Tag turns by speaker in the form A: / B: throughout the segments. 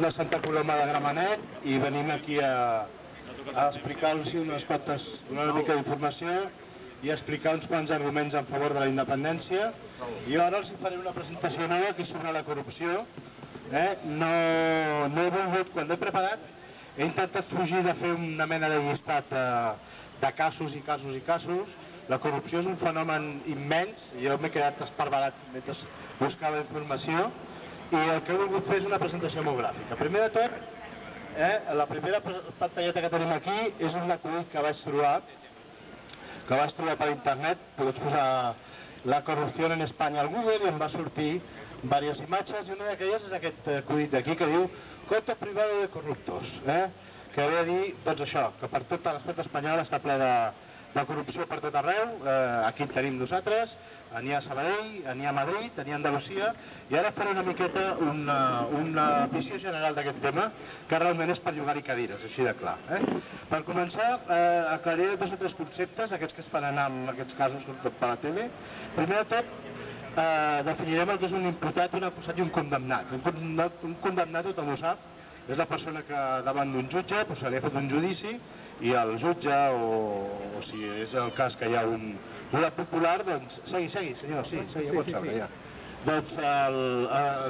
A: de Santa Coloma de Gramenet i venim aquí a explicar-los una mica d'informació i explicar uns quants arguments en favor de la independència. I ara els faré una presentació nova que és sobre la corrupció. No he volgut, quan l'he preparat, he intentat fugir de fer una mena de llistat de casos i casos i casos. La corrupció és un fenomen immens, jo m'he quedat esparverat mentre buscava informació i el que he volgut fer és una presentació molt gràfica. Primer de tot, la primera pantalleta que tenim aquí és un acudit que vaig trobar per internet. Pots posar la corrupció en Espanya al Google i em va sortir diverses imatges i una d'aquelles és aquest acudit d'aquí que diu Coto privado de corruptos, que ve a dir doncs això, que per tot l'estat espanyol està ple de corrupció per tot arreu. Aquí en tenim nosaltres, n'hi ha a Sabadell, n'hi ha a Madrid, n'hi ha a Andalusia, i ara faré una miqueta una visió general d'aquest tema, que realment és per llogar-hi cadires, així de clar. Per començar, aclariré dos o tres conceptes, aquests que es fan anar en aquests casos per la tele. Primer de tot, definirem el que és un imputat, un acusat i un condemnat. Un condemnat, tothom ho sap, és la persona que davant d'un jutge se li ha fet un judici i el jutge, o si és el cas que hi ha un jurat popular, doncs segui senyor, sí, ja pot seure ja. Doncs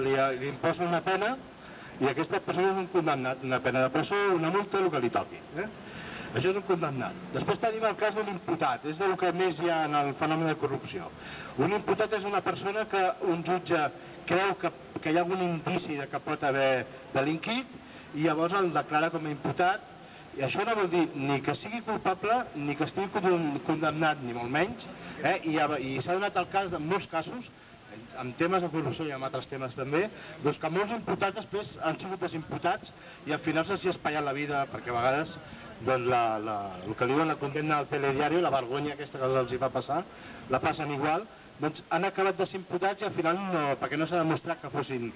A: li imposa una pena i aquesta persona és un condemnat, una pena de presó, una multa, el que li toqui. Això és un condemnat. Després tenim el cas d'un imputat, és del que més hi ha en el fenomen de corrupció. Un imputat és una persona que un jutge creu que hi ha algun indici que pot haver delinquit i llavors el declara com a imputat. I això no vol dir ni que sigui culpable ni que estigui condemnat, ni molt menys. I s'ha donat el cas, en molts casos, en temes de corrupció i en altres temes també, doncs que molts imputats després han sigut desimputats i al final se'ls ha espatllat la vida, perquè a vegades el que diuen la condemna al telediari, la vergonya aquesta que els va passar, la passen igual, doncs han acabat desimputats i al final perquè no s'ha demostrat que fossin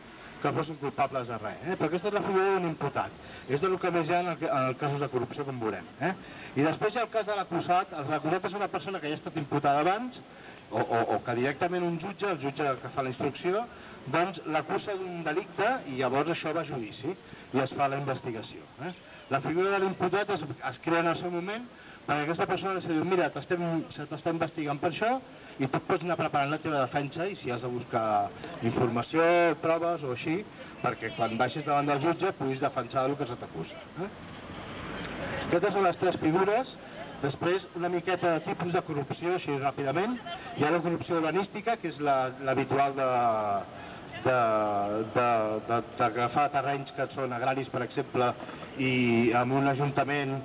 A: culpables de res. Però aquesta és la figura d'un imputat. És del que més hi ha en els casos de corrupció, com veurem. I després hi ha el cas de l'acusat. L'acusat és una persona que ja ha estat imputada abans o que directament un jutge, el jutge que fa la instrucció, doncs l'acusa d'un delicte i llavors això va a judici i es fa la investigació. La figura de l'imputat es crea en el seu moment perquè aquesta persona li diu, mira, se t'està investigant per això i tu pots anar preparant la teva defensa i si has de buscar informació, proves o així, perquè quan baixis davant del jutge puguis defensar el que se t'acusa. Aquestes són les tres figures. Després, una miqueta de tipus de corrupció, així ràpidament. Hi ha la corrupció urbanística, que és l'habitual d'agafar terrenys que són agraris, per exemple, i amb un ajuntament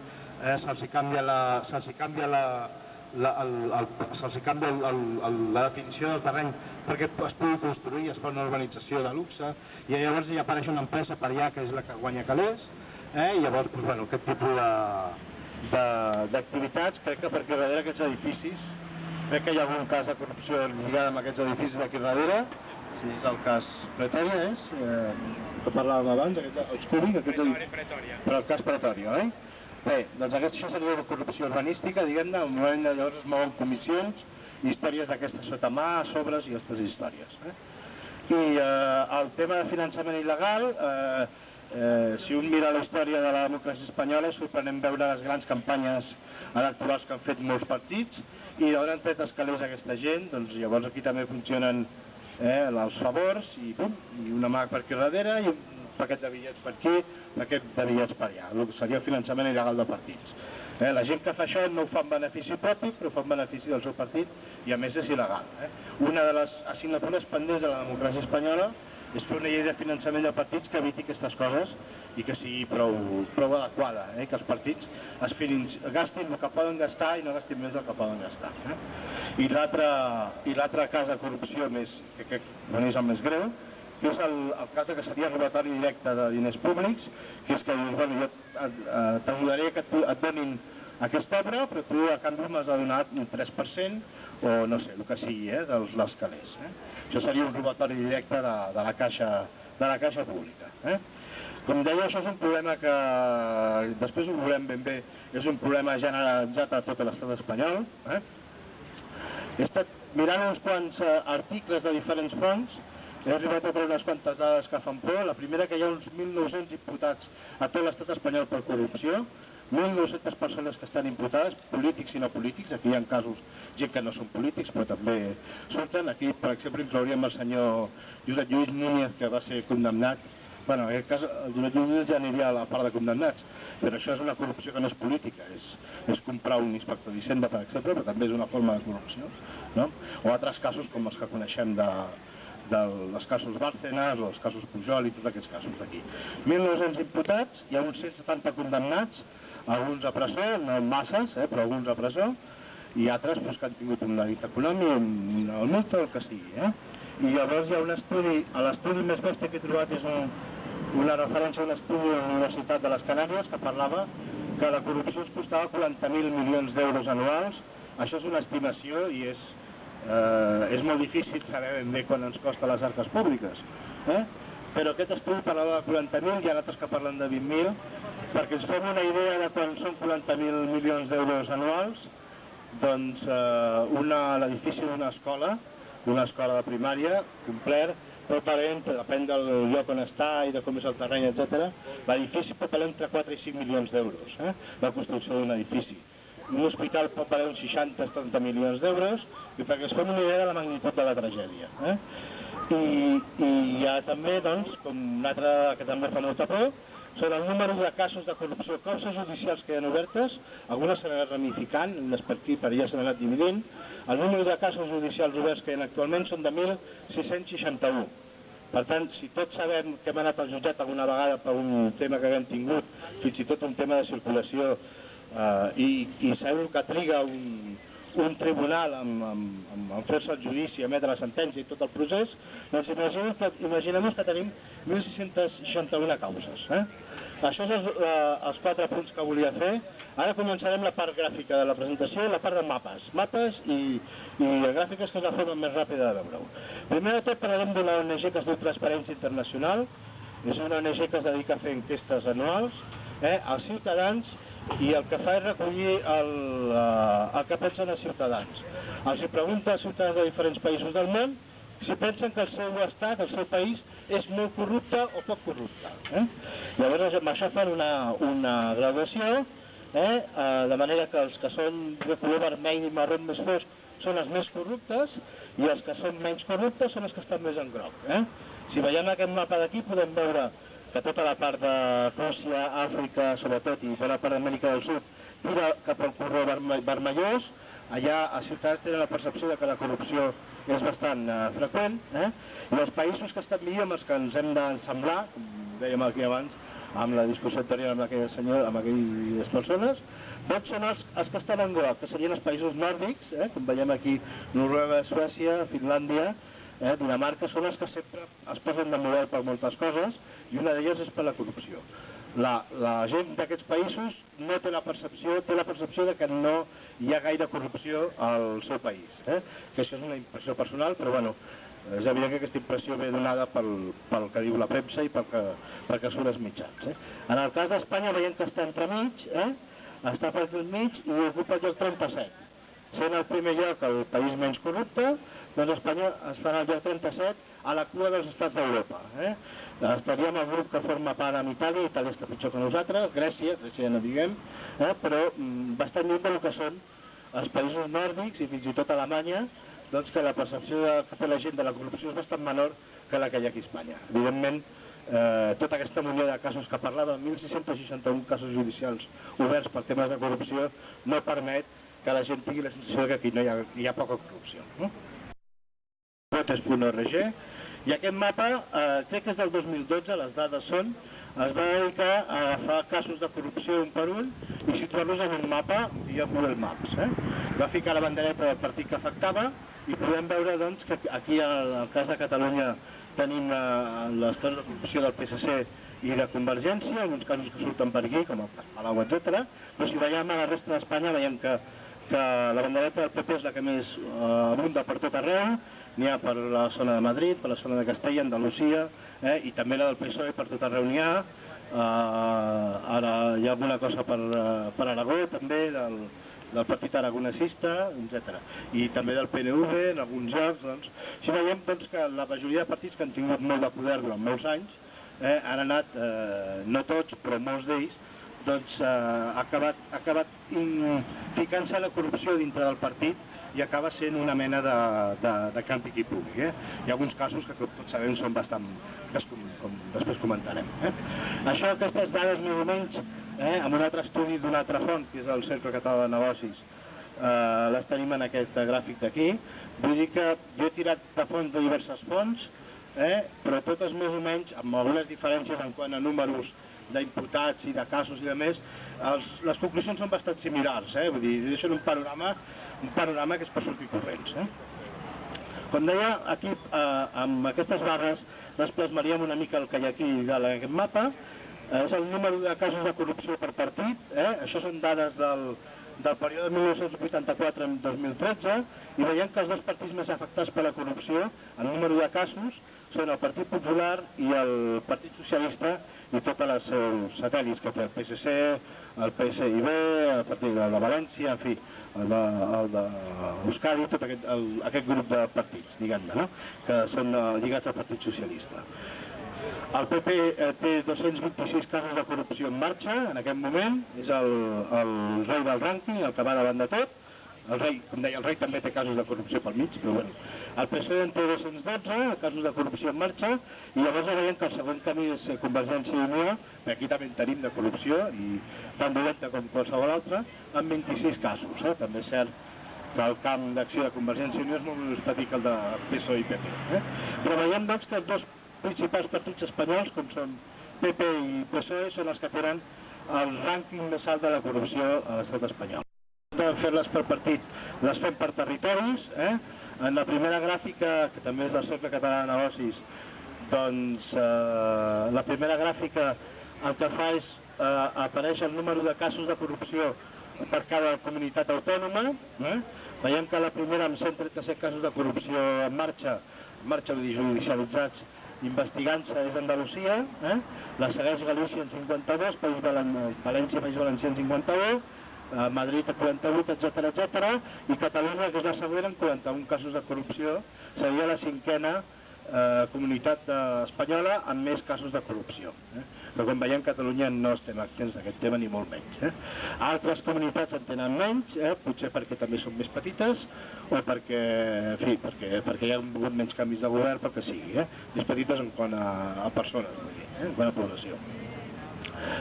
A: se'ls canvia la definició del terreny perquè es pugui construir, es fa una urbanització de luxe i llavors hi apareix una empresa per allà que és la que guanya calés i llavors aquest tipus d'activitats. Crec que perquè darrere aquests edificis crec que hi ha algun cas de corrupció lligat amb aquests edificis d'aquí darrere. Si és el cas Pretòria, que parlàvem abans, els cúbics, però el cas Pretòria, oi? Bé, doncs això seria una corrupció urbanística, diguem-ne, llavors es mouen comissions, històries d'aquestes sota mà, sobres i aquestes històries. I el tema de finançament il·legal, si un mira la història de la democràcia espanyola és sorprenent veure les grans campanyes electorals que han fet molts partits i d'on han tret els calés aquesta gent, doncs llavors aquí també funcionen els favors i una mà per aquí darrere i un paquet de bitllets per aquí, un paquet de bitllets per allà, el que seria el finançament il·legal de partits. La gent que fa això no ho fa en benefici propi, però fa en benefici del seu partit i a més és il·legal. Una de les assignatures pendents de la democràcia espanyola és fer una llei de finançament de partits que eviti aquestes coses i que sigui prou adequada, que els partits gastin el que poden gastar i no gastin més del que poden gastar. I l'altre cas de corrupció, que és el més greu, que és el cas que seria robatori directe de diners públics, que és que jo t'ajudaré que et donin aquesta obra, però tu a canvi m'has de donar un 3% o no sé, el que sigui, dels calés. Això seria un robatori directe de la caixa pública. Com deia, això és un problema que després ho veurem ben bé, és un problema generalitzat a tot l'estat espanyol. He estat mirant uns quants articles de diferents fonts he arribat a treure unes quantes dades que fan por. La primera, que hi ha uns 1.900 imputats a tot l'estat espanyol per corrupció, 1.900 persones que estan imputades, polítics i no polítics. Aquí hi ha casos, gent que no són polítics, però també surten. Aquí, per exemple, inclouríem el senyor Josep Lluís Núñez, que va ser condemnat. Bueno, en aquest cas, el Josep Lluís Núñez ja aniria a la part de condemnats, però això és una corrupció que no és política, és comprar un inspector d'Hisenda, per exemple, però també és una forma de corrupció, no? O altres casos com els que coneixem dels casos Bárcenas o els casos Pujol i tots aquests casos d'aquí. 1.900 imputats, hi ha uns 170 condemnats, alguns a presó, no masses, però alguns a presó, i altres que han tingut un delicte econòmic, una multa o el que sigui. I llavors hi ha un estudi, l'estudi més bèstia que he trobat és una referència a un estudi de la Universitat de les Canàries que parlava que la corrupció ens costava 40.000 milions d'euros anuals. Això és una estimació i és molt difícil saber ben bé quan ens costa les arques públiques. Però aquest estudi parlava de 40.000, hi ha altres que parlen de 20.000, perquè ens fem una idea de quan són 40.000 milions d'euros anuals, doncs l'edifici d'una escola de primària, complet, pot valer, depèn del lloc on està i de com és el terreny, etc. L'edifici pot valer entre 4 i 5 milions d'euros, la construcció d'un edifici. Un hospital pot valer uns 60-70 milions d'euros, i perquè es fem una idea de la magnitud de la tragèdia. I hi ha també, doncs, com un altre que també fa molta por, són el número de casos de corrupció, causes judicials que hi ha obertes, algunes s'han anat ramificant, unes per aquí, per allà s'han anat dividint. El número de casos judicials oberts que hi ha actualment són de 1.661. Per tant, si tots sabem que hem anat al jutjat alguna vegada per un tema que haguem tingut, fins i tot un tema de circulació, i sabem que triga un tribunal en fer-se el judici, emetre la sentència i tot el procés, doncs imaginem que tenim 1.661 causes. Això són els 4 punts que volia fer. Ara començarem la part gràfica de la presentació i la part de mapes i gràfiques, que és la forma més ràpida de veure-ho. Primer de tot parlarem d'una ONG que es diu Transparència Internacional. És una ONG que es dedica a fer enquestes anuals als ciutadans, i el que fa és recollir el que pensen els ciutadans. Els pregunta als ciutadans de diferents països del món si pensen que el seu estat, el seu país, és molt corrupte o poc corrupte. Llavors amb això fan una graduació, de manera que els que són de color vermell i marró més fosc són els més corruptes, i els que són menys corruptes són els que estan més en groc. Si veiem aquest mapa d'aquí podem veure que tota la part de Rússia, Àfrica, sobretot, i tota la part d'Amèrica del Sud, tira cap al corredor vermellós. Allà els ciutadans tenen la percepció que la corrupció és bastant freqüent, i els països que estan millor amb els que ens hem d'ensemblar, com dèiem aquí abans, amb la discussió anterior amb aquelles persones, doncs són els que estan en groc, que serien els països nòrdics, com veiem aquí, Noruega, Suècia, Finlàndia, Dinamarca, són els que sempre es posen de model per moltes coses, i una d'elles és per la corrupció. La gent d'aquests països no té la percepció de que no hi ha gaire corrupció al seu país, que això és una impressió personal, però bueno, és evident que aquesta impressió ve donada pel que diu la premsa i pel que surt als mitjans. En el cas d'Espanya veiem que està entremig, està per mig i ocupa el lloc 37. Sent el primer lloc el país menys corrupte, doncs Espanya es fa en el lloc 37 a la cua dels estats d'Europa. Estaríem al grup que forma part amb Itàlia està pitjor que nosaltres, Grècia ja no diguem, però bastant lluny del que són els països nòrdics i fins i tot Alemanya, doncs que la percepció que té la gent de la corrupció és bastant menor que la que hi ha aquí a Espanya. Evidentment, tota aquesta munió de casos que parlava, 1.661 casos judicials oberts per temes de corrupció, no permet que la gent tingui la sensació que aquí no hi ha poca corrupció. Votes.org. I aquest mapa, crec que és del 2012, les dades són, es va dedicar a agafar casos de corrupció un per un i situar-los en un mapa via Google Maps. Va ficar la bandereta del partit que afectava i podem veure doncs, que aquí, en el cas de Catalunya, tenim les casos de corrupció del PSC i de Convergència, alguns casos que surten per aquí, com el cas Palau, etc. Però si veiem a la resta d'Espanya, veiem que la bandereta del PP és la que més abunda per tot arreu, n'hi ha per la zona de Madrid, per la zona de Castella, Andalusia, i també la del PSOE per tot arreu n'hi ha. Ara hi ha alguna cosa per Aragó també, del Partit Aragonesista, etc. I també del PNV, en alguns llocs. Així veiem que la majoria de partits que han tingut molt de poder durant molts anys han anat, no tots, però molts d'ells, ha acabat ficant-se la corrupció dintre del partit i acaba sent una mena de campi qui pugui. Hi ha alguns casos que tots sabem són bastant, com després comentarem. Això, aquestes dades més o menys, amb un altre estudi d'una altra font, que és el Cercle Català de Negocis, les tenim en aquest gràfic d'aquí. Vull dir que jo he tirat de fons de diverses fonts, però totes més o menys, amb algunes diferències en quant a números d'imputats i de casos i de més, les conclusions són bastant similars, vull dir, deixen un panorama que és per sortir corrents. Com deia, aquí amb aquestes barres les plasmaríem una mica el que hi ha aquí d'aquest mapa. És el número de casos de corrupció per partit, això són dades del període 1984 en 2013, i veiem que els dos partits més afectats per la corrupció, el número de casos, són el Partit Popular i el Partit Socialista i totes les seus satèl·lits, que té el PSC, el PSIB, el Partit de València, en fi, el d'Euskadi, tot aquest grup de partits, diguem-ne, que són lligats al Partit Socialista. El PP té 226 casos de corrupció en marxa en aquest moment, és el rei del rànquing, el que va davant de tot. El rei, com deia, el rei també té casos de corrupció pel mig, però bueno. El PSOE en té 212 casos de corrupció en marxa, i llavors veiem que el següent camí és Convergència i Unió, aquí també en tenim de corrupció, i tan dolenta com qualsevol altra, amb 26 casos. També és cert que el camp d'acció de Convergència i Unió és molt més petit que el de PSOE i PP. Però veiem doncs que els dos principals partits espanyols, com són PP i PSOE, són els que tenen el rànquing més alt de la corrupció a l'estat espanyol. De fer-les per partit, les fem per territoris. En la primera gràfica, que també és del Cercle Català de Negocis, doncs la primera gràfica el que fa és apareix el número de casos de corrupció per cada comunitat autònoma. Veiem que la primera, amb 137 casos de corrupció en marxa judicialitzats, investigant-se, és Andalusia, la segueix Galícia en 52, València, País Valencià en 51, Madrid a 48, etc. I Catalunya, que és la següent, amb 41 casos de corrupció, seria la cinquena comunitat espanyola amb més casos de corrupció. Però com veiem, Catalunya no estem accents d'aquest tema ni molt menys. Altres comunitats en tenen menys, potser perquè també són més petites o perquè hi ha hagut menys canvis de govern, pel que sigui. Més petites en quant a persones, en quant a població.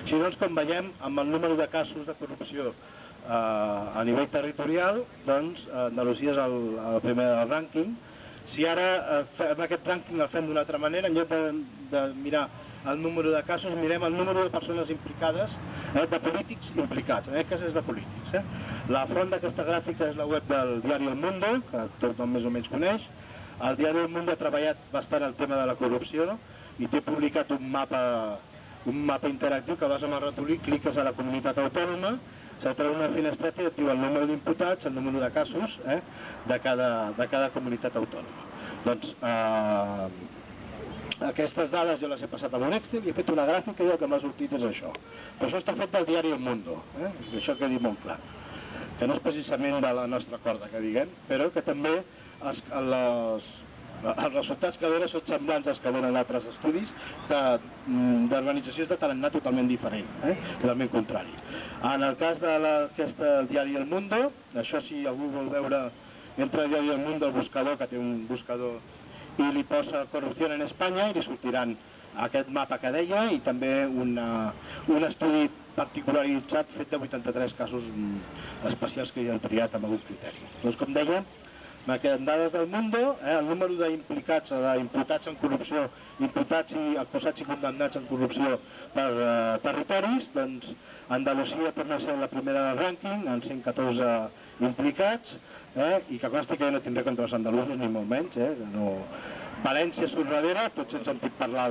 A: Així doncs, com veiem, amb el número de casos de corrupció a nivell territorial, doncs Andalusia és el primer del rànquing. Si ara fem aquest rànquing el fem d'una altra manera, en lloc de mirar el número de casos, mirem el número de persones implicades, de polítics implicats, en aquest cas és de polítics. La font d'aquesta gràfica és la web del diari El Mundo, que tothom més o menys coneix. El diari El Mundo ha treballat bastant el tema de la corrupció i té publicat un mapa interactiu que vas amb el ratolí, cliques a la comunitat autònoma, se treu una finestreta i et diu el número d'imputats, el número de casos de cada comunitat autònoma. Doncs aquestes dades jo les he passat amb un Excel i he fet una gràfica i el que m'ha sortit és això. Però això està fet del diari El Mundo, això quedi molt clar, que no és precisament de la nostra corda, que diguem, però que també els resultats que donen són semblants als que donen altres estudis d'organitzacions de tarannà totalment diferent, totalment contrari. En el cas d'aquest diari El Mundo, això si algú vol veure, entra al diari El Mundo al buscador, que té un buscador, i li posa corrupció en Espanya i li sortiran aquest mapa que deia i també un estudi particularitzat fet de 83 casos especials que hi han triat amb algun criteri. Doncs com deia, en dades del Mundo, el número d'imputats en corrupció, imputats i acusats i condemnats en corrupció per territoris, doncs Andalusia torna a ser la primera del rànquing, amb 114 implicats, i que consti que jo no tindré contra els andalusos ni molt menys. València surt darrere, tots hem sentit parlar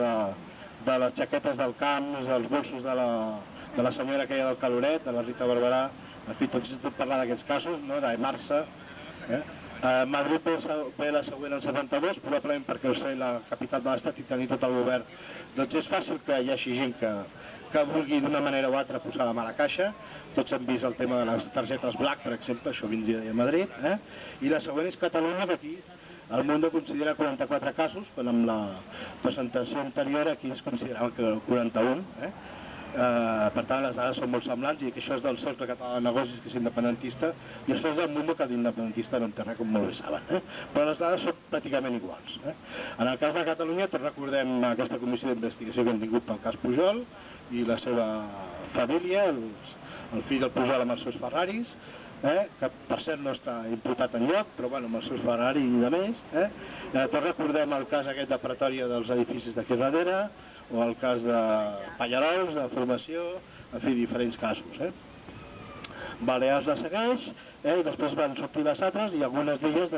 A: de les jaquetes del camp, dels bolsos de la senyora aquella del Caloret, de la Rita Barberà, en fi, tots hem sentit parlar d'aquests casos, de Marça. Madrid ve la següent al 72, probablement perquè el ser la capital de l'estat i tenir tot el govern, doncs és fàcil que hi hagi gent
B: que vulgui d'una manera o altra posar la mà a la caixa. Tots hem vist el tema de les targetes Black, per exemple, això vindria a Madrid. I la següent és Catalunya, que aquí el Mundo considera 44 casos, quan amb la presentació anterior aquí es considerava que 41. Per tant, les dades són molt semblants, i que això és del Cercle Català de Negocis, que és independentista, i això és del Mundo, que l'independentista no en té res, com molt bé saben. Però les dades són pràcticament iguals. En el cas de Catalunya, tots recordem aquesta comissió d'investigació que hem tingut pel cas Pujol i la seva família, el fill del Pujol amb els seus Ferraris, que per cert no està imputat enlloc, però bueno, amb els seus Ferrari i de més. Tots recordem el cas aquest de Pretòria dels edificis d'aquí darrere, o el cas de Pallarols, de formació, en fi, diferents casos. Balears la segueix, i després van sortir les altres, i algunes d'elles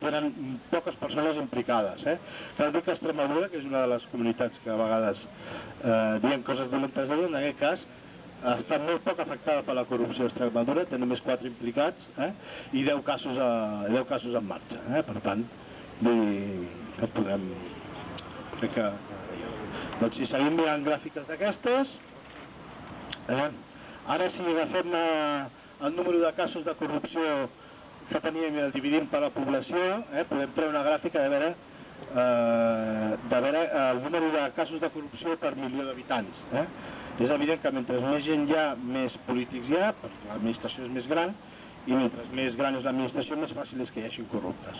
B: tenen poques persones implicades. Cal dir que Extremadura, que és una de les comunitats que a vegades diuen coses dolentes d'ella, en aquest cas està molt poc afectada per la corrupció a Extremadura, té només 4 implicats i 10 casos en marxa. Per tant, que podem... Crec que... Doncs si seguim mirant gràfiques d'aquestes, ara si agafem el número de casos de corrupció que teníem i el dividim per la població, podem treure una gràfica de veure el número de casos de corrupció per milió d'habitants. És evident que mentre més gent hi ha, més polítics hi ha, perquè l'administració és més gran, i mentre més gran és l'administració, més fàcil és que hi hagi corruptes.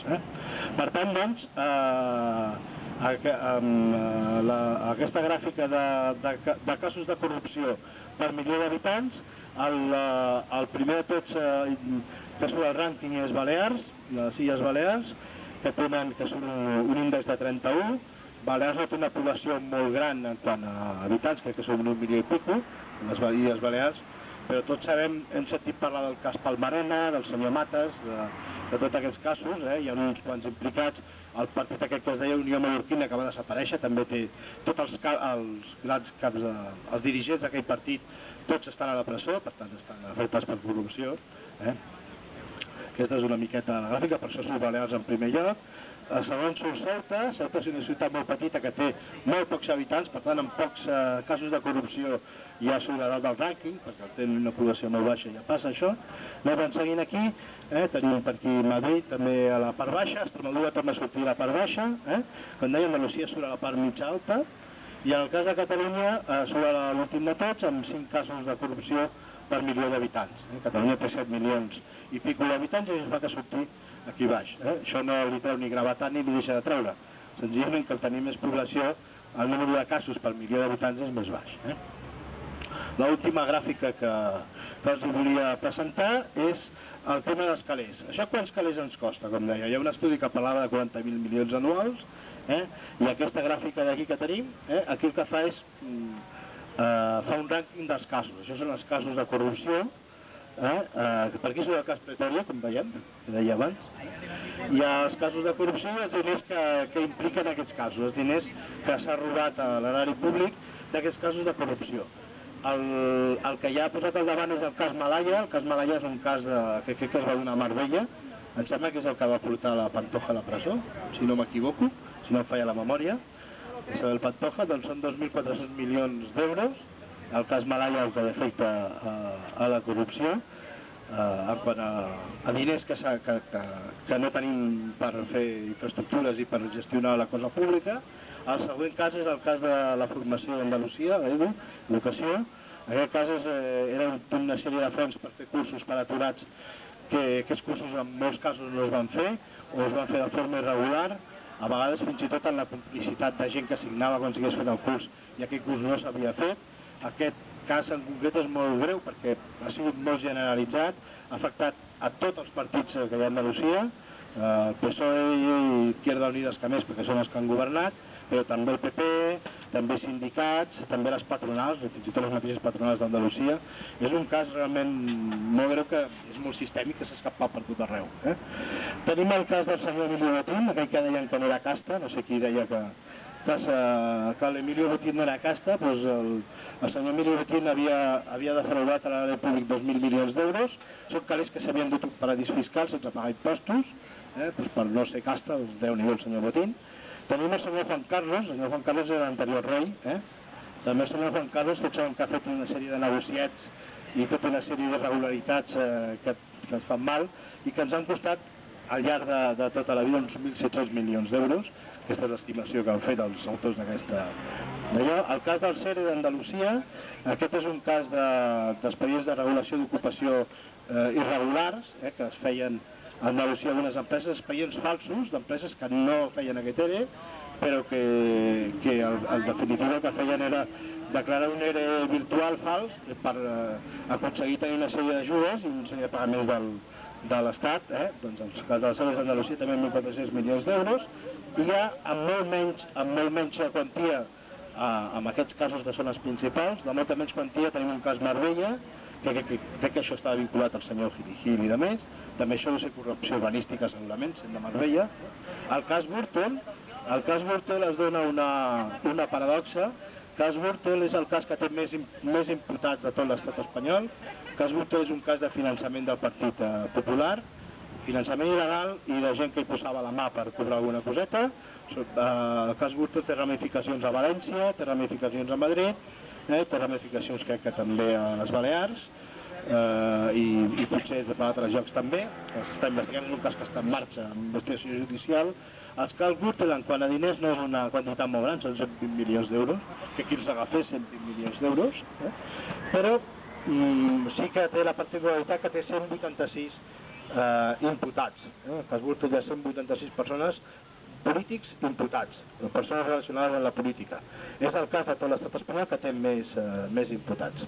B: Per tant, doncs, aquesta gràfica de casos de corrupció per milió d'habitants, el primer de tots que surt al rànquing és Balears, les Illes Balears, que són un índex de 31. Balears no té una població molt gran en quant a habitants, crec que són 1 milió i pico, les Illes Balears, però tots sabem, hem sentit parlar del cas Palmarena, del senyor Matas, de tots aquests casos, hi ha uns quants implicats. El partit aquest que es deia Unió Mallorquina, que va desaparèixer, també té tots els grans caps, els dirigents d'aquell partit, tots estan a la presó, per tant estan afectats per corrupció. Aquesta és una miqueta la gràfica, per això són Balears en primer lloc. El segon surt Ceuta. Ceuta és una ciutat molt petita que té molt pocs habitants, per tant, amb pocs casos de corrupció ja surt a dalt del rànquing, perquè tenen una població molt baixa i ja passa això. Anem seguint aquí, tenim per aquí Madrid, també a la part baixa, Extremadura torna a sortir a la part baixa, com deia, Andalusia surt a la part mitja alta, i en el cas de Catalunya surt a l'últim de tots, amb 5 casos de corrupció per milió d'habitants. Catalunya té 7 milions i pico d'habitants i es fa que surti aquí baix. Això no li treu ni gravetat ni li deixa de treure. Senzillament que al tenir més població, el número de casos per milió d'habitants és més baix. L'última gràfica que els volia presentar és el tema dels calés. Això quants calés ens costa, com deia? Hi ha un estudi que parlava de 40.000 milions anuals, i aquesta gràfica d'aquí que tenim, aquí el que fa és fa un rànquing dels casos. Això són els casos de corrupció. Per aquí surt el cas Pretòria, com veiem, que deia abans. Hi ha els casos de corrupció i els diners que impliquen aquests casos, els diners que s'ha robat a l'erari públic d'aquests casos de corrupció. El que ja ha posat al davant és el cas Malaya. El cas Malaya és un cas que crec que es va donar a Marbella. Em sembla que és el que va portar la Pantoja a la presó, si no m'equivoco, si no em falla la memòria. Isabel Pantoja, doncs són 2.400 milions d'euros. El cas Malaya el que afecta a la corrupció, en quant a diners que no tenim per fer infraestructures i per gestionar la cosa pública. El següent cas és el cas de la formació d'Andalusia, l'educació. En aquest cas era una sèrie de fons per fer cursos per aturats, que aquests cursos en molts casos no es van fer, o es van fer de forma irregular, a vegades fins i tot en la complicitat de gent que signava quan s'hagués fet el curs i aquell curs no s'havia fet. Aquest cas en concret és molt greu perquè ha sigut molt generalitzat, ha afectat a tots els partits que hi ha a Andalusia, PSOE i Izquierda Unidas que més, perquè són els que han governat, però també el PP, també sindicats, també les patronals, fins i tot les mateixes patronals d'Andalusia. És un cas realment molt greu, que és molt sistèmic, que s'ha escapat per tot arreu. Tenim el cas del senyor Emilio Botín, aquell que deien que no era casta, no sé qui deia que l'Emilio Botín no era casta, doncs el senyor Emilio Botín havia defraudat a l'erari públic 2.000 milions d'euros, són calés que s'havien dut un paradís fiscal sense pagar impostos, per no ser casta, doncs Déu-n'hi-do el senyor Botín. Tenim el senyor Juan Carlos era l'anterior rei, També el senyor Juan Carlos, tots sabem que ha fet una sèrie de negociats i tota una sèrie d'irregularitats que ens fan mal i que ens han costat al llarg de tota la vida uns 1.700 milions d'euros. Aquesta és l'estimació que han fet els autors d'aquesta... El cas del CERE d'Andalusia, aquest és un cas d'expedients de regulació d'ocupació irregulars que es feien a Andalusia algunes empreses, expedients falsos d'empreses que no feien aquest ERE, però que en definitiva el que feien era declarar un ERE virtual fals per aconseguir tenir una sèrie d'ajudes i un sèrie de pagaments de l'Estat. Doncs els cas del CERE d'Andalusia també 1.400 milions d'euros, i ja amb molt menys quantia, en aquests casos que són els principals, de molta menys quantia tenim un cas Marbella, que crec que això estava vinculat al senyor Gil i de més, també això deu ser corrupció urbanística segurament, sent de Marbella. El cas Gürtel es dona una paradoxa. El cas Gürtel és el cas que té més imputats de tot l'estat espanyol. El cas Gürtel és un cas de finançament del Partit Popular, finançament il·legal i de gent que hi posava la mà per cobrar alguna coseta. El cas Gürtel té ramificacions a València, té ramificacions a Madrid, té ramificacions crec que també a les Balears i potser de altres llocs també. S'està investigant, és un cas que està en marxa amb investigació judicial. Els cas Gürtel, quant a diners, no és una quantitat molt gran, són 120 milions d'euros, que aquí els agafés 120 milions d'euros, però sí que té la particularitat que té 186 imputats. El cas Gürtel hi ha 186 persones polítics imputats, persones relacionades amb la política. És el cas de tot l'estat espanyol que té més imputats.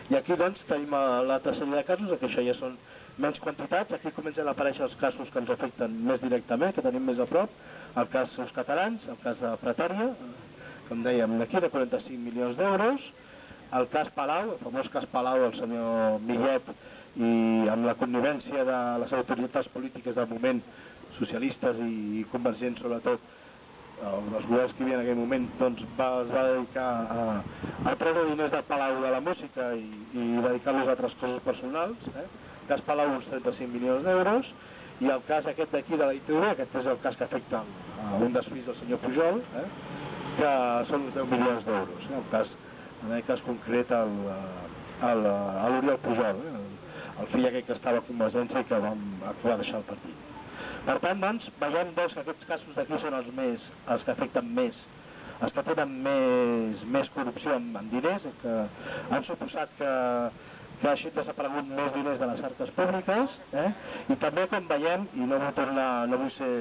B: I aquí doncs tenim l'altra sèrie de casos, que això ja són menys quantitats. Aquí comencen a aparèixer els casos que ens afecten més directament, que tenim més a prop, el cas dels catalans, el cas de Pretèria, com dèiem aquí, de 45 milions d'euros, el cas Palau, el famós cas Palau del senyor Millet, i amb la connivència de les autoritats polítiques del moment, socialistes i convergents sobretot, els governs que hi havia en aquell moment, doncs es va dedicar a treure diners del Palau de la música i dedicar-los a altres coses personals. El cas Palau uns 35 milions d'euros, i el cas aquest d'aquí de la ITV, aquest és el cas que afecta un dels fills del senyor Pujol, que són uns 10 milions d'euros. En aquest cas concret a l'Oriol Pujol, el fill aquell que estava a Convergència i que va deixar el partit. Per tant, doncs, veiem que aquests casos d'aquí són els que afecten més, els que tenen més corrupció en diners, que han suposat que hagin desaparegut més diners de les arques públiques, i també, com veiem, i no vull ser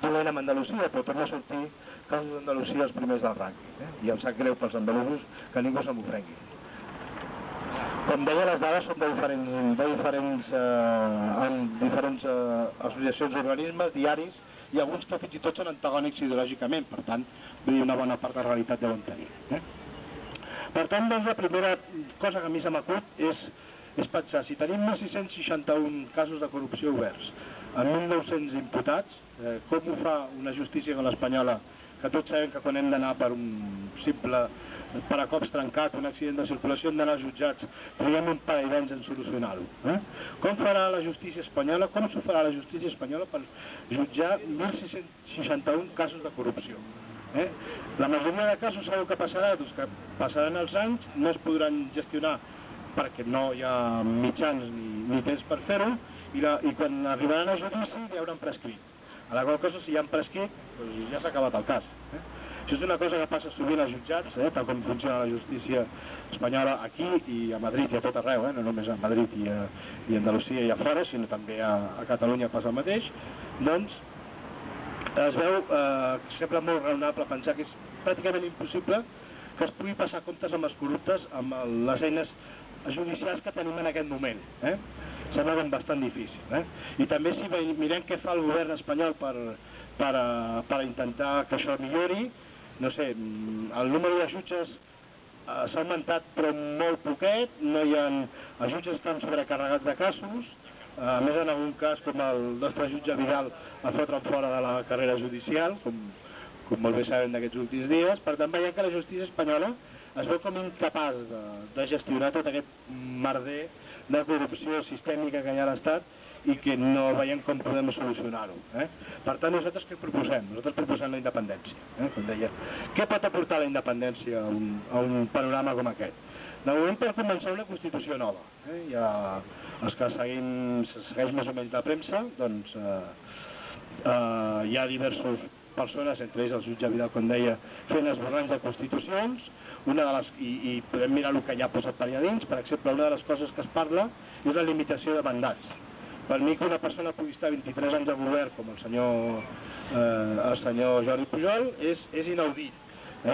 B: dolent amb Andalusia, però torna a sortir casos d'Andalusia els primers del rànquing, i em sap greu pels andalusos que ningú se m'ofengui. Com deia, les dades són de diferents associacions d'organismes, diaris, i alguns que fins i tot són antagònics ideològicament, per tant, una bona part de la realitat deuen tenir. Per tant, doncs, la primera cosa que a mi se m'acut és pensar, si tenim 1.661 casos de corrupció oberts, amb 1.900 imputats, com ho fa una justícia com l'espanyola, que tots sabem que quan hem d'anar per un simple paracops trencat, un accident de circulació, hem d'anar als jutjats, triguem un parell d'anys en solucionar-ho. Com farà la justícia espanyola, com s'ho farà la justícia espanyola per jutjar 1.661 casos de corrupció? La majoria de casos sabeu què passarà? Doncs que passaran els anys, no es podran gestionar perquè no hi ha mitjans ni temps per fer-ho, i quan arribaran a judici ja hauran prescrit. A la qual cosa, si ja han prescrit, doncs ja s'ha acabat el cas. Això és una cosa que passa sovint als jutjats, tal com funciona la justícia espanyola aquí i a Madrid i a tot arreu, no només a Madrid i a Andalusia i a fora, sinó també a Catalunya passa el mateix. Doncs es veu, sembla molt raonable pensar que és pràcticament impossible que es pugui passar comptes amb els corruptes amb les eines judicials que tenim en aquest moment. Sembla bastant difícil. I també si mirem què fa el govern espanyol per intentar que això millori, no sé, el número de jutges s'ha augmentat però molt poquet, no hi ha... Els jutges estan sobrecarregats de casos, a més en algun cas com el nostre jutge Vidal el fotren fora de la carrera judicial, com molt bé sabem d'aquests últims dies. Per tant, veiem que la justícia espanyola es veu com incapaç de gestionar tot aquest merder de corrupció sistèmica que hi ha a l'Estat i que no veiem com podem solucionar-ho. Per tant, nosaltres què proposem? Nosaltres proposem la independència. Com deia, què pot aportar la independència a un panorama com aquest? De moment, per començar, una Constitució nova. Els que segueix més o menys la premsa, doncs hi ha diverses persones, entre ells el jutge Vidal, com deia, fent esborranys de constitucions, i podem mirar el que ja ha posat per allà dins. Per exemple, una de les coses que es parla és la limitació de mandats. Per mi que una persona pugui estar 23 anys de govern, com el senyor Jordi Pujol, és inaudit. O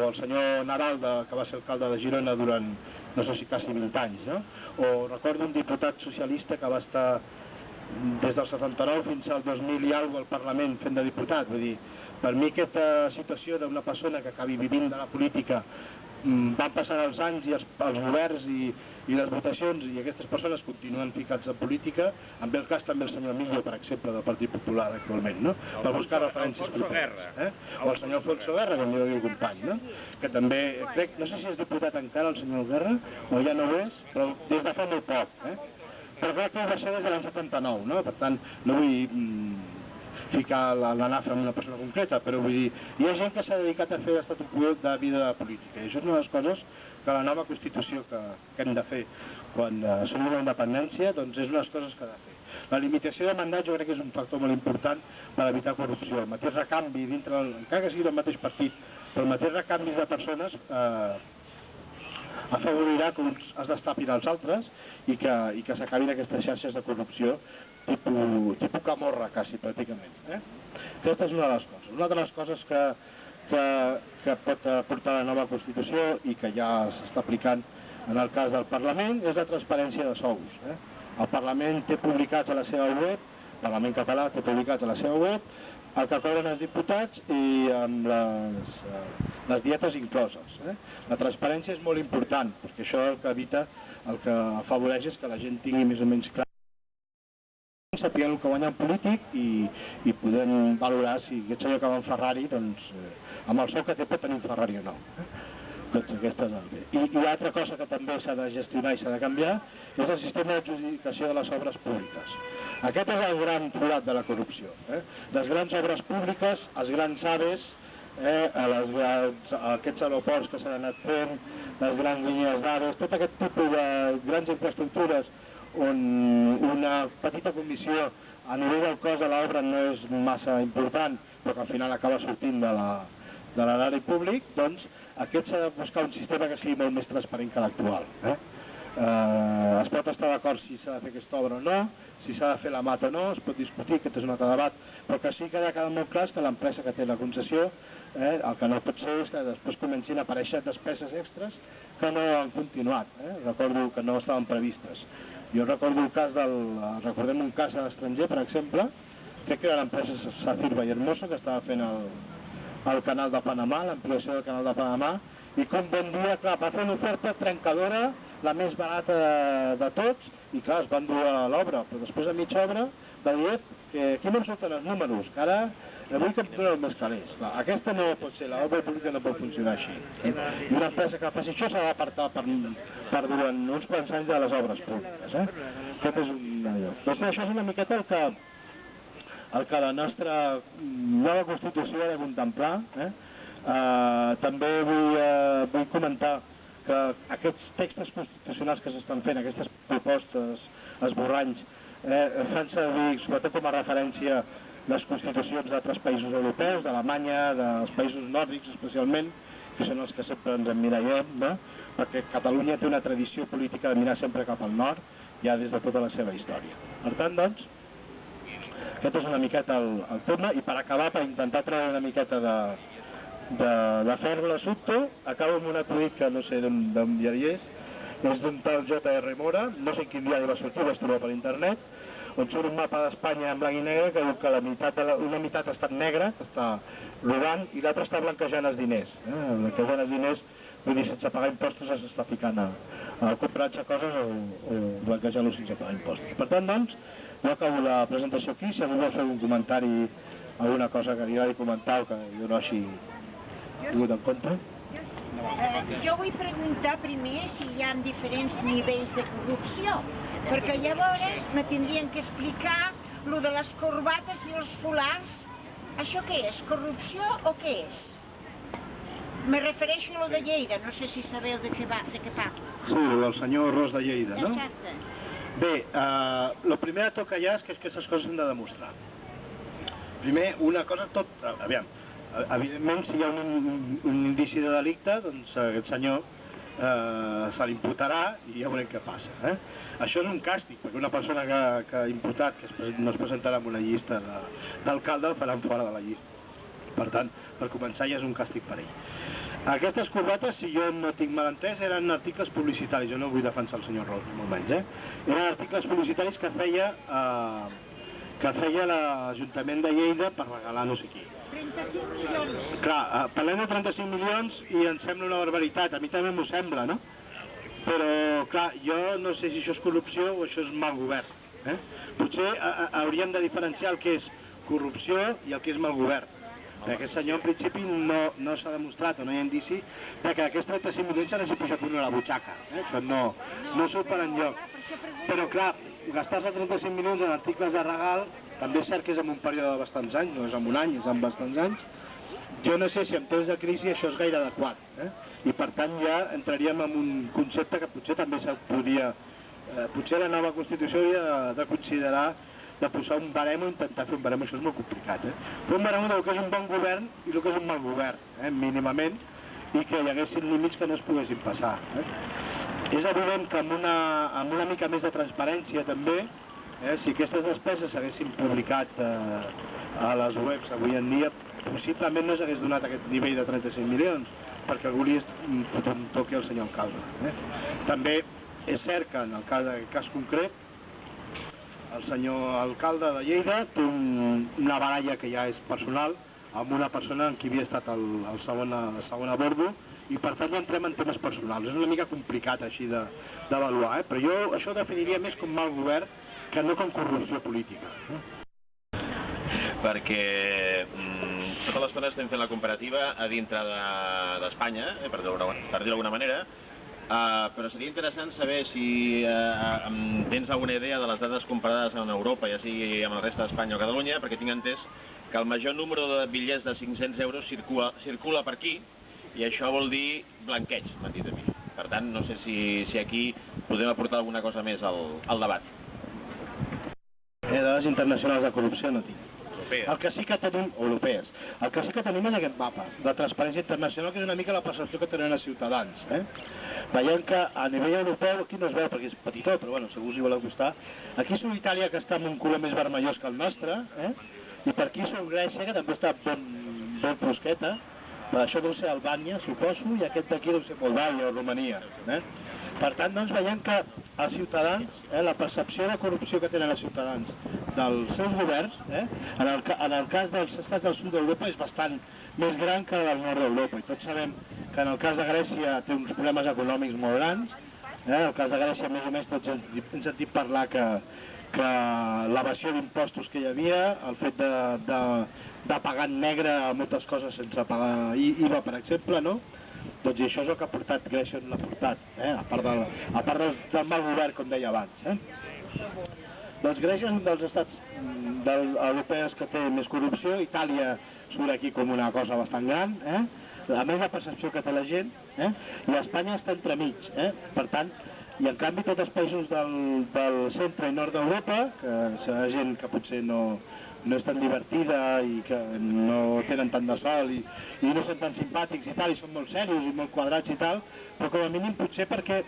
B: el senyor Nadal, que va ser alcalde de Girona durant, no sé si quasi 20 anys. O recordo un diputat socialista que va estar des del 79 fins al 2000 i alguna al Parlament fent de diputat. Vull dir, per mi aquesta situació d'una persona que acabi vivint de la política, van passant els anys i els governs i les votacions, i aquestes persones continuen ficats en política, en el cas també el senyor Millo, per exemple, del Partit Popular actualment, per buscar referències polítiques. O el senyor Alfonso Guerra, com diu el company, que també, crec, no sé si és diputat encara el senyor Guerra, o ja no ho és, però des de fa molt poc. Però crec que va ser des de l'any 79, per tant, no vull ficar la nafra en una persona concreta, però vull dir, hi ha gent que s'ha dedicat a fer l'estatu quo de vida política, i això és una de les coses que la nova Constitució que hem de fer quan assumim la independència, doncs és una de les coses que ha de fer. La limitació de mandats jo crec que és un factor molt important per evitar corrupció. El mateix recanvi dintre, encara que sigui del mateix partit, però el mateix recanvi de persones afavorirà que uns es destapin als altres i que s'acabin aquestes xarxes de corrupció tipus Camorra, quasi, pràcticament. Aquesta és una de les coses. Una de les coses que pot aportar la nova Constitució i que ja s'està aplicant en el cas del Parlament és la transparència de sous. El Parlament té publicats a la seva web, el Parlament català té publicats a la seva web, el que cobren els diputats i amb les dietes incloses. La transparència és molt important, perquè això el que evita, el que afavoreix és que la gent tingui més o menys clar sapiguem el que guanya un polític i podem valorar si aquest senyor que va en Ferrari, doncs, amb el sou que té pot tenir un Ferrari o no. Doncs aquesta és I l'altra cosa que també s'ha de gestionar i s'ha de canviar és el sistema d'adjudicació de les obres públiques. Aquest és el gran forat de la corrupció. Les grans obres públiques, els grans aves, aquests aeroports que s'han anat fent, les grans línies d'aves, tot aquest tipus de grans infraestructures on una petita comissió a nivell del cost de l'obra no és massa important, però que al final acaba sortint de l'erari públic, doncs aquest s'ha de buscar un sistema que sigui molt més transparent que l'actual. Es pot estar d'acord si s'ha de fer aquesta obra o no, si s'ha de fer la mata o no, es pot discutir, aquest és un altre debat, però que sí que ha de quedar molt clar que l'empresa que té la concessió, el que no pot ser és que després comencin a aparèixer despeses extres que no han continuat, recordo que no estaven previstes. Jo recordo el cas recordem un cas a l'estranger, per exemple, crec que era l'empresa Safir Vallehermoso que estava fent el canal de Panamà, l'ampliació del canal de Panamà, i com bon dia, clar, va fer una oferta trencadora, la més barata de tots, i clar, es van dur a l'obra, però després de mitja obra va dir que aquí no em surten els números, que ara vull que em donen els més calés. Aquesta no pot ser, l'obra pública no pot funcionar així. I una empresa que faci això s'ha d'apartar per durant uns quants anys de les obres públiques. Aquest és un allò. Doncs això és una miqueta el que la nostra nova Constitució ha de contemplar. També vull comentar que aquests textos constitucionals que s'estan fent, aquestes propostes, esborranys, fan servir sobretot com a referència les constitucions d'altres països europeus, d'Alemanya, dels països nòrdics especialment, que són els que sempre ens emmirallem, perquè Catalunya té una tradició política de mirar sempre cap al nord, ja des de tota la seva història. Per tant, doncs, aquest és una miqueta el tema, i per acabar, per intentar treure una miqueta de ferro a l'assumpte, acabo amb un acudit que no sé d'on diari és d'un tal J.R. Mora, no sé quin diari va sortir, vaig trobar per internet, on surt un mapa d'Espanya en blanc i negre que diu que una meitat ha estat negra, que està rodant, i l'altra està blanquejant els diners. Blanquejant els diners, vull dir, sense pagar impostos s'està ficant a comprar-se coses o blanquejant-los sense pagar impostos. Per tant, doncs, jo acabo la presentació aquí. Si algú vol fer un comentari, alguna cosa que li agradi comentar o que jo no hagi tingut en compte.
C: Jo vull preguntar primer si hi ha diferents nivells de corrupció, Perquè llavors me tindrien que explicar lo de les corbates i els folars. Això què és? Corrupció o què és? Me refereixo a lo de Lleida, no sé si sabeu de què parlo.
B: Sí, el senyor Ros de Lleida, no?
C: Exacte.
B: Bé, el primer a tocar ja és que aquestes coses s'han de demostrar. Primer, una cosa tot... Aviam, evidentment, si hi ha un indici de delicte, doncs aquest senyor se l'imputarà i ja veurem què passa. Això és un càstig, perquè una persona que ha imputat, que no es presentarà en una llista d'alcalde, el faran fora de la llista. Per tant, per començar ja és un càstig per ell. Aquestes corbates, si jo no tinc mal entès, eren articles publicitaris. Jo no vull defensar el senyor Ros, ni molt menys. Eren articles publicitaris que feia l'Ajuntament de Lleida per regalar no sé qui.
C: 35 milions.
B: Clar, parlem de 35 milions i em sembla una barbaritat. A mi també m'ho sembla, no? Però, clar, jo no sé si això és corrupció o això és mal govern. Potser hauríem de diferenciar el que és corrupció i el que és mal govern. Aquest senyor, en principi, no s'ha demostrat o no hi ha indici que aquests 35 milions se n'hagi posat una a la butxaca. Això no surt per enlloc. Però, clar, gastar-se 35 milions en articles de regal també és cert que és en un període de bastants anys, no és en un any, és en bastants anys. Jo no sé si en temps de crisi això és gaire adequat. I, per tant, ja entraríem en un concepte que potser també podria... Potser la nova Constitució hauria de considerar de posar un barem o intentar fer un barem, això és molt complicat. Fer un barem del que és un bon govern i el que és un mal govern, mínimament, i que hi haguessin límits que no es poguessin passar. És evident que amb una mica més de transparència també, si aquestes despeses s'haguessin publicat a les webs avui en dia, possiblement no s'hagués donat aquest nivell de 35 milions, perquè algú li toqui al senyor alcalde. També és cert que en el cas concret el senyor alcalde de Lleida té una baralla que ja és personal amb una persona amb qui havia estat el segon a bordo i per tant ja entrem en temes personals. És una mica complicat així d'avaluar, però jo això ho definiria més com mal govern que no com corrupció política.
D: Perquè totes les coses estem fent la comparativa a dintre d'Espanya, per dir-ho d'alguna manera, però seria interessant saber si tens alguna idea de les dades comparades en Europa, ja sigui amb el resta d'Espanya o Catalunya, perquè tinc entès que el major número de bitllets de 500 euros circula per aquí, i això vol dir blanqueig, m'han dit a mi. Per tant, no sé si aquí podem aportar alguna cosa més al debat.
B: Dades internacionals de corrupció no tinc. El que sí que tenim, europees, el que sí que tenim és aquest mapa de transparència internacional, que és una mica la percepció que tenen els ciutadans. Veiem que a nivell europeu, aquí no es veu perquè és petitó, però bueno, segur si voleu acostar, aquí surt Itàlia, que està amb un color més vermellós que el nostre, i per aquí surt Grècia, que també està ben fosqueta, per això deu ser Albània, suposo, i aquest d'aquí deu ser Moldàvia o Romania. Per tant, doncs, veiem que els ciutadans, la percepció de corrupció que tenen els ciutadans dels seus governs, en el cas dels estats del sud d'Europa és bastant més gran que del nord d'Europa, i tots sabem que en el cas de Grècia té uns problemes econòmics molt grans. En el cas de Grècia, més o menys, tots hem sentit parlar que l'evasió d'impostos que hi havia, el fet de pagar en negre moltes coses sense pagar IVA, per exemple, no? Doncs això és el que ha portat Grècia on l'ha portat, a part del mal govern, com deia abans. Doncs Grècia és un dels estats europeus que té més corrupció, Itàlia surt aquí com una cosa bastant gran, a més la percepció que té la gent, i Espanya està entremig, per tant, i en canvi tots els països del centre i nord d'Europa, que serà gent que potser no és tan divertida i que no tenen tant de sol i no són tan simpàtics i tal, i són molt serios i molt quadrats i tal, però com a mínim potser perquè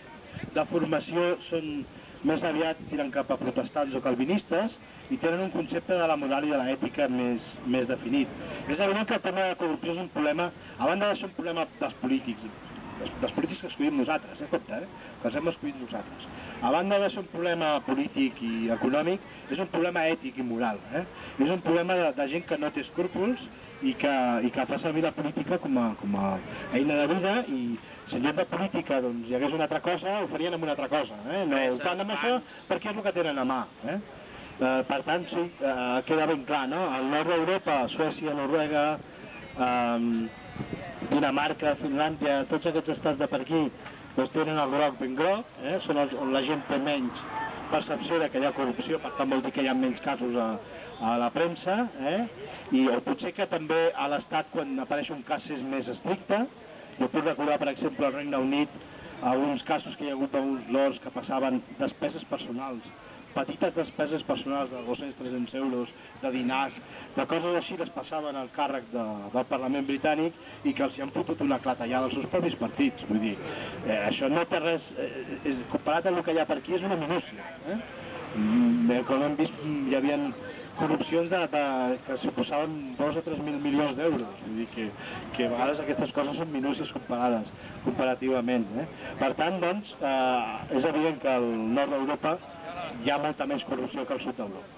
B: de formació són més aviat tiren cap a protestants o calvinistes i tenen un concepte de la moral i de l'ètica més definit. És evident que el tema de la corrupció és un problema, a banda de ser un problema dels polítics que escollim nosaltres, compte, que els hem escollit nosaltres. A banda de ser un problema polític i econòmic, és un problema ètic i moral. És un problema de gent que no té escrúpols i que fa servir la política com a eina de vida, i si en lloc de política hi hagués una altra cosa, ho farien amb una altra cosa. No ho fan amb això perquè és el que tenen a mà. Per tant, sí, queda ben clar, no? Al nord d'Europa, Suècia, Noruega, Dinamarca, Finlàndia, tots aquests estats de per aquí doncs tenen el groc ben groc, són on la gent té menys percepció de que hi ha corrupció, per tant vol dir que hi ha menys casos a la premsa, o potser que també a l'Estat quan apareix un cas és més estricte. Jo puc recordar, per exemple, al Regne Unit, alguns casos que hi ha hagut d'uns lords que passaven despeses personals, petites despeses personals de 200-300 euros, de dinars, de coses així les passaven al càrrec del Parlament britànic i que els hi han fotut una clatellada als seus propis partits. Vull dir, això no té res, comparat amb el que hi ha per aquí, és una minúcia. Com hem vist, hi havia corrupcions que suposaven 2 o 3.000 milions d'euros. Vull dir que a vegades aquestes coses són minúcies comparades, comparativament. Per tant, doncs, és evident que al nord d'Europa hi ha molta més corrupció que al sud d'Europa.